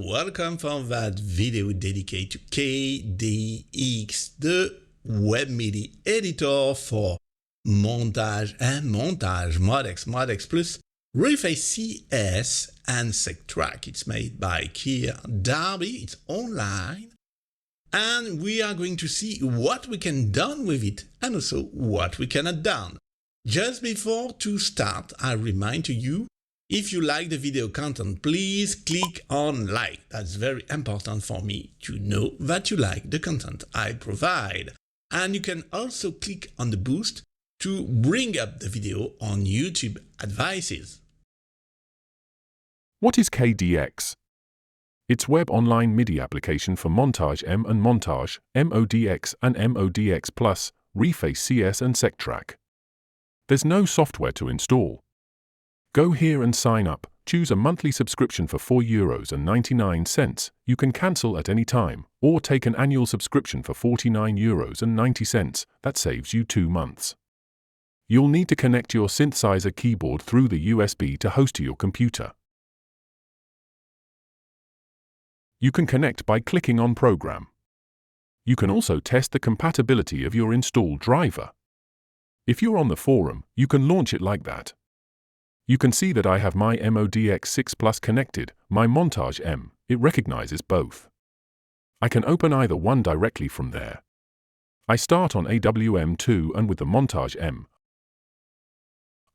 welcome for that video dedicated to KDX, the web MIDI editor for Montage M, Montage MODX, MODX Plus, Reface CS and Seqtrak. It's made by Kier Darby, it's online, and we are going to see what we can do with it and also what we cannot do. Just before to start, I remind you, if you like the video content, please click on like. That's very important for me to know that you like the content I provide. And you can also click on the boost to bring up the video on YouTube advices. What is KDX? It's web online MIDI application for Montage M and Montage MODX and MODX Plus, Reface CS and Seqtrak. There's no software to install. Go here and sign up, choose a monthly subscription for €4.99. You can cancel at any time, or take an annual subscription for €49.90. That saves you 2 months. You'll need to connect your synthesizer keyboard through the USB to host to your computer. You can connect by clicking on Program. You can also test the compatibility of your installed driver. If you're on the forum, you can launch it like that. You can see that I have my MODX 6 Plus connected, my Montage M, it recognizes both. I can open either one directly from there. I start on AWM2 and with the Montage M.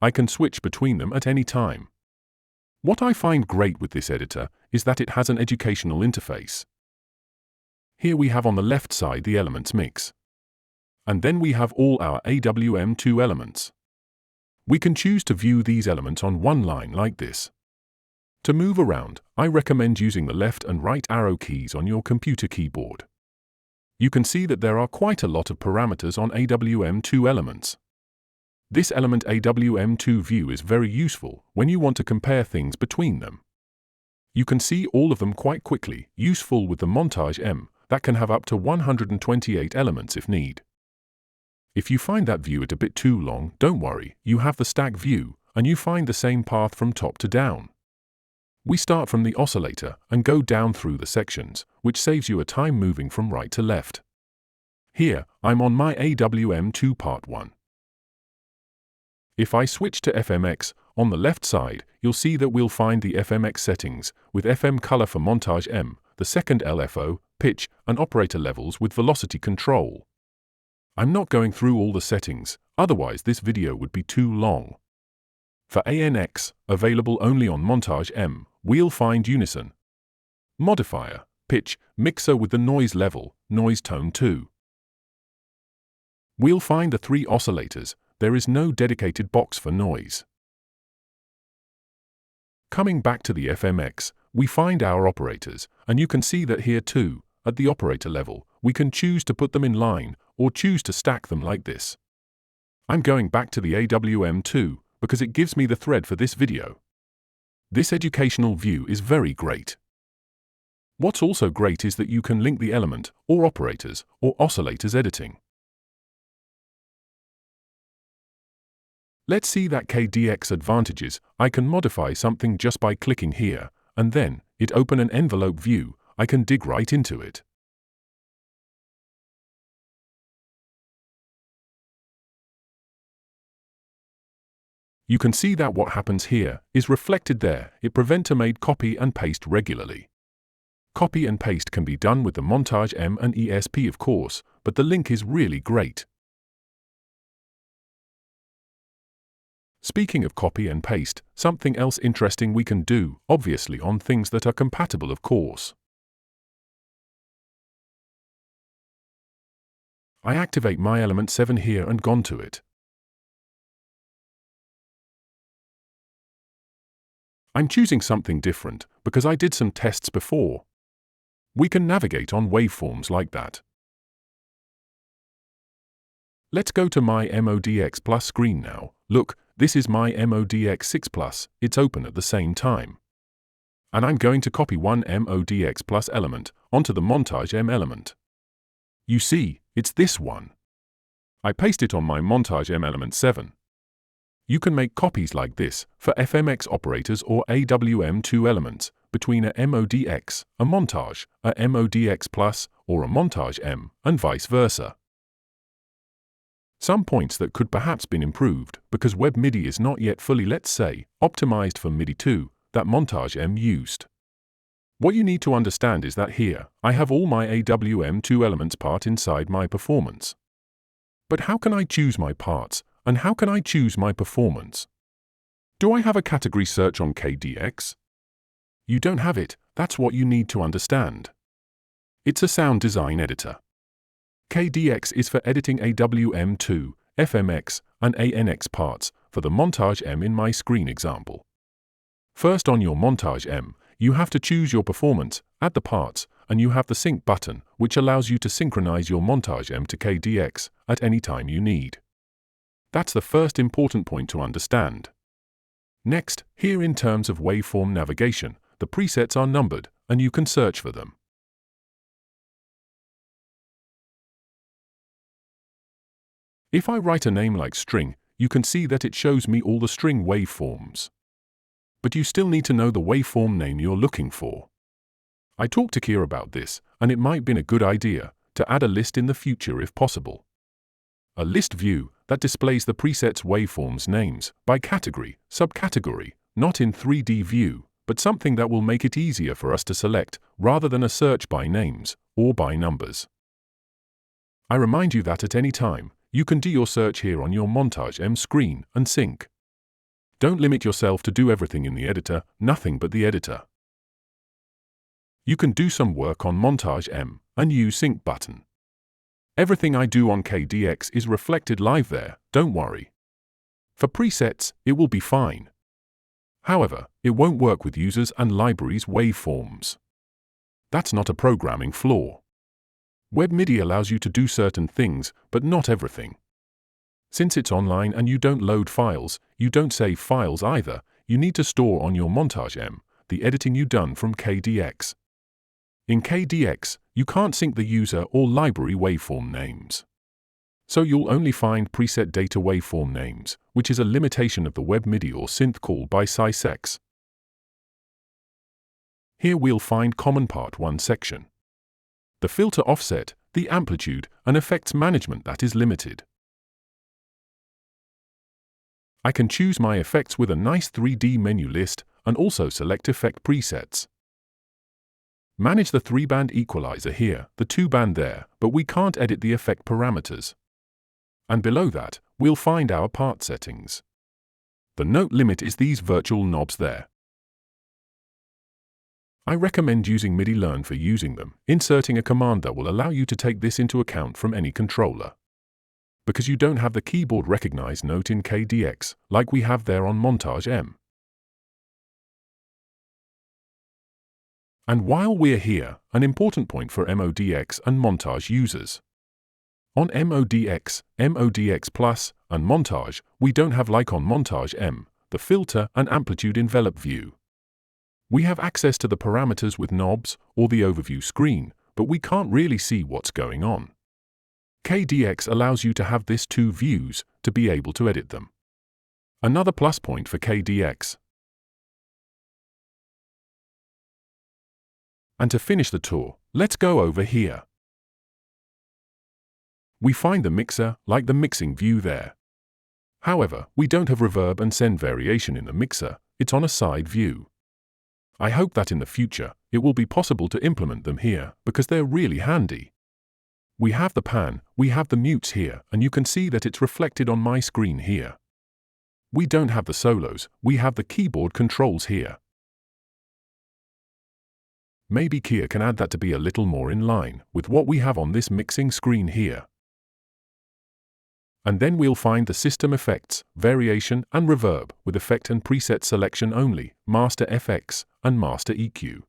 I can switch between them at any time. What I find great with this editor is that it has an educational interface. Here we have on the left side the elements mix. And then we have all our AWM2 elements. We can choose to view these elements on one line like this. To move around, I recommend using the left and right arrow keys on your computer keyboard. You can see that there are quite a lot of parameters on AWM2 elements. This element AWM2 view is very useful when you want to compare things between them. You can see all of them quite quickly, useful with the Montage M, that can have up to 128 elements if need. If you find that view a bit too long, don't worry, you have the stack view, and you find the same path from top to down. We start from the oscillator and go down through the sections, which saves you a time moving from right to left. Here, I'm on my AWM2 part 1. If I switch to FMX, on the left side, you'll see that we'll find the FMX settings, with FM color for Montage M, the second LFO, pitch, and operator levels with velocity control. I'm not going through all the settings, otherwise this video would be too long. For ANX, available only on Montage M, we'll find Unison, Modifier, Pitch, Mixer with the noise level, Noise Tone 2. We'll find the 3 oscillators, there is no dedicated box for noise. Coming back to the FMX, we find our operators, and you can see that here too, at the operator level, we can choose to put them in line, or choose to stack them like this. I'm going back to the AWM2 because it gives me the thread for this video. This educational view is very great. What's also great is that you can link the element, or operators, or oscillators editing. Let's see that KDX advantages. I can modify something just by clicking here, and then, it open an envelope view, I can dig right into it. You can see that what happens here is reflected there. It prevents a made copy and paste regularly. Copy and paste can be done with the Montage M and ESP of course, but the link is really great. Speaking of copy and paste, something else interesting we can do, obviously on things that are compatible of course. I activate my element 7 here and gone to it. I'm choosing something different because I did some tests before. We can navigate on waveforms like that. Let's go to my MODX Plus screen now. Look, this is my MODX 6 Plus, it's open at the same time. And I'm going to copy one MODX Plus element onto the Montage M element. You see, it's this one. I paste it on my Montage M element 7. You can make copies like this for FMX operators or AWM2 elements, between a MODX, a Montage, a MODX Plus, or a Montage M, and vice versa. Some points that could perhaps been improved because Web Midi is not yet fully, let's say, optimized for Midi 2 that Montage M used. What you need to understand is that here, I have all my AWM2 elements part inside my performance. But how can I choose my parts, and how can I choose my performance? Do I have a category search on KDX? You don't have it, that's what you need to understand. It's a sound design editor. KDX is for editing AWM2, FMX, and ANX parts for the Montage M in my screen example. First, on your Montage M, you have to choose your performance, add the parts, and you have the sync button, which allows you to synchronize your Montage M to KDX at any time you need. That's the first important point to understand. Next, here in terms of waveform navigation, the presets are numbered, and you can search for them. If I write a name like string, you can see that it shows me all the string waveforms. But you still need to know the waveform name you're looking for. I talked to Kier about this, and it might have been a good idea to add a list in the future if possible. A list view that displays the preset's waveforms names by category, subcategory, not in 3D view, but something that will make it easier for us to select rather than a search by names or by numbers. I remind you that at any time, you can do your search here on your Montage M screen and sync. Don't limit yourself to do everything in the editor, nothing but the editor. You can do some work on Montage M and use sync button. Everything I do on KDX is reflected live there, don't worry. For presets, it will be fine. However, it won't work with users and libraries waveforms. That's not a programming flaw. Web Midi allows you to do certain things, but not everything. Since it's online and you don't load files, you don't save files either, you need to store on your Montage M the editing you've done from KDX. In KDX, you can't sync the user or library waveform names. So you'll only find preset data waveform names, which is a limitation of the Web Midi or synth call by SciSex. Here we'll find common part 1 section. The filter offset, the amplitude, and effects management that is limited. I can choose my effects with a nice 3D menu list and also select effect presets. Manage the 3-band equalizer here, the 2-band there, but we can't edit the effect parameters. And below that, we'll find our part settings. The note limit is these virtual knobs there. I recommend using Midi Learn for using them, inserting a command that will allow you to take this into account from any controller. Because you don't have the keyboard recognized note in KDX, like we have there on Montage M. And while we're here, an important point for MODX and Montage users. On MODX, MODX Plus, and Montage, we don't have, like on Montage M, the filter and amplitude envelope view. We have access to the parameters with knobs or the overview screen, but we can't really see what's going on. KDX allows you to have these two views to be able to edit them. Another plus point for KDX. And to finish the tour, let's go over here. We find the mixer, like the mixing view there. However, we don't have reverb and send variation in the mixer, it's on a side view. I hope that in the future, it will be possible to implement them here, because they're really handy. We have the pan, we have the mutes here, and you can see that it's reflected on my screen here. We don't have the solos, we have the keyboard controls here. Maybe Kier can add that to be a little more in line with what we have on this mixing screen here. And then we'll find the system effects, variation and reverb with effect and preset selection only, master FX and master EQ.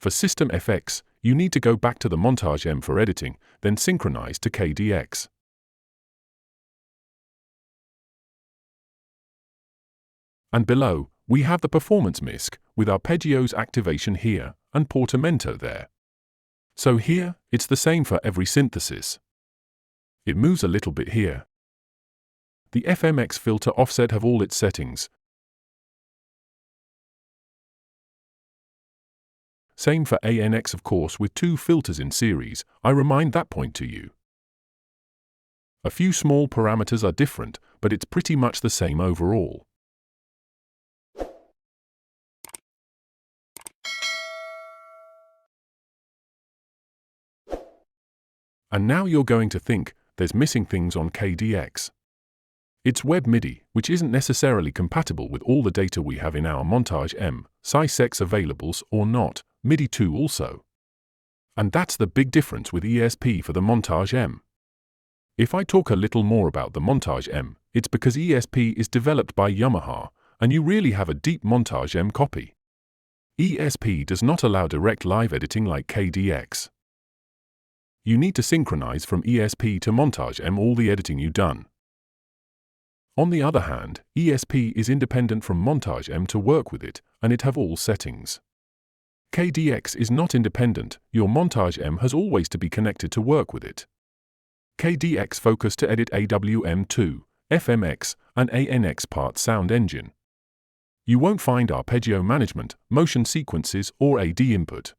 For system FX, you need to go back to the Montage M for editing, then synchronize to KDX. And below, we have the performance Misc with arpeggios activation here and portamento there. So here, it's the same for every synthesis. It moves a little bit here. The FMX filter offset have all its settings. same for ANX of course with 2 filters in series, I remind that point to you. A few small parameters are different, but it's pretty much the same overall. And now you're going to think, there's missing things on KDX. It's web MIDI, which isn't necessarily compatible with all the data we have in our Montage M, SciSex availables or not, MIDI 2 also. And that's the big difference with ESP for the Montage M. If I talk a little more about the Montage M, it's because ESP is developed by Yamaha, and you really have a deep Montage M copy. ESP does not allow direct live editing like KDX. You need to synchronize from ESP to Montage M all the editing you've done. On the other hand, ESP is independent from Montage M to work with it, and it have all settings. KDX is not independent, your Montage M has always to be connected to work with it. KDX focus to edit AWM2, FMX, and ANX part sound engine. You won't find arpeggio management, motion sequences, or AD input.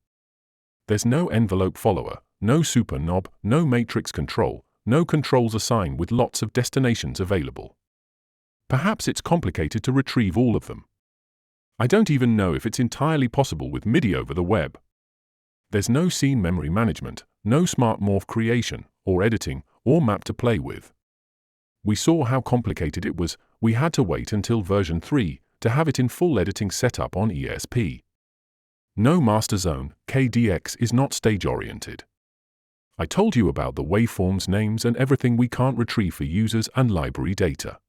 There's no envelope follower, no super knob, no matrix control, no controls assigned with lots of destinations available. Perhaps it's complicated to retrieve all of them. I don't even know if it's entirely possible with MIDI over the web. There's no scene memory management, no smart morph creation, or editing, or map to play with. We saw how complicated it was, we had to wait until version 3 to have it in full editing setup on ESP. No master zone, KDX is not stage-oriented. I told you about the waveforms names and everything we can't retrieve for users and library data.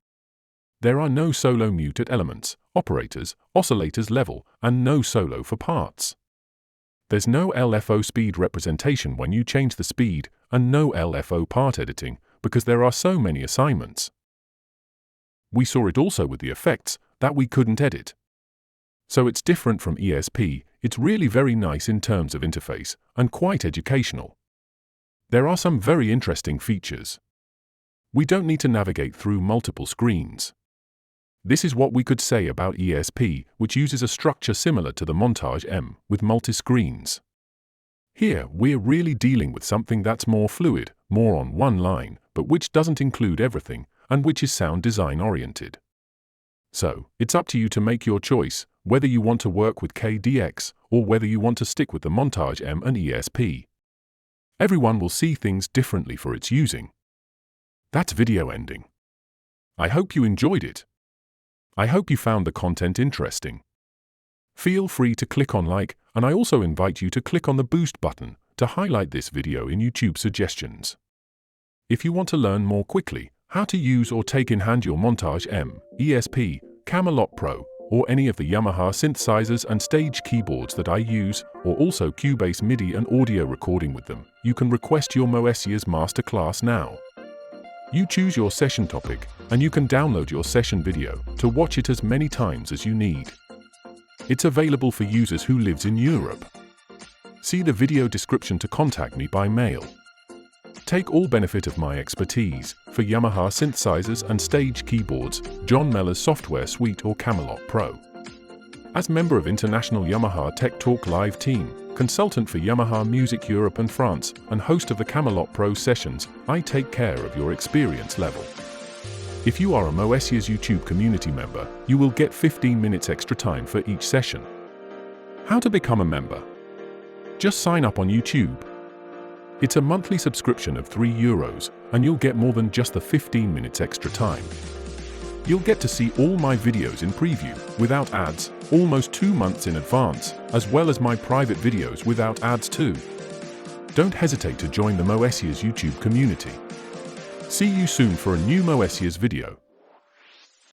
There are no solo muted elements, operators, oscillators level, and no solo for parts. There's no LFO speed representation when you change the speed, and no LFO part editing, because there are so many assignments. We saw it also with the effects that we couldn't edit. So it's different from ESP, it's really very nice in terms of interface, and quite educational. There are some very interesting features. We don't need to navigate through multiple screens. This is what we could say about ESP, which uses a structure similar to the Montage M, with multi-screens. Here, we're really dealing with something that's more fluid, more on one line, but which doesn't include everything, and which is sound design-oriented. So, it's up to you to make your choice, whether you want to work with KDX, or whether you want to stick with the Montage M and ESP. Everyone will see things differently for its using. That's video ending. I hope you enjoyed it. I hope you found the content interesting. Feel free to click on like, and I also invite you to click on the boost button to highlight this video in YouTube suggestions. If you want to learn more quickly how to use or take in hand your Montage M, ESP, Camelot Pro, or any of the Yamaha synthesizers and stage keyboards that I use, or also Cubase MIDI and audio recording with them, you can request your Moessieurs masterclass now. You choose your session topic, and you can download your session video to watch it as many times as you need. It's available for users who lives in Europe. See the video description to contact me by mail. Take all benefit of my expertise for Yamaha synthesizers and stage keyboards, John Mellor's software suite or Camelot Pro. As member of International Yamaha Tech Talk Live team, consultant for Yamaha Music Europe and France, and host of the Camelot Pro sessions, I take care of your experience level. If you are a Moessieurs YouTube community member, you will get 15 minutes extra time for each session. How to become a member? Just sign up on YouTube. It's a monthly subscription of €3, and you'll get more than just the 15 minutes extra time. You'll get to see all my videos in preview, without ads, almost 2 months in advance, as well as my private videos without ads too. Don't hesitate to join the Moessieurs YouTube community. See you soon for a new Moessieurs video.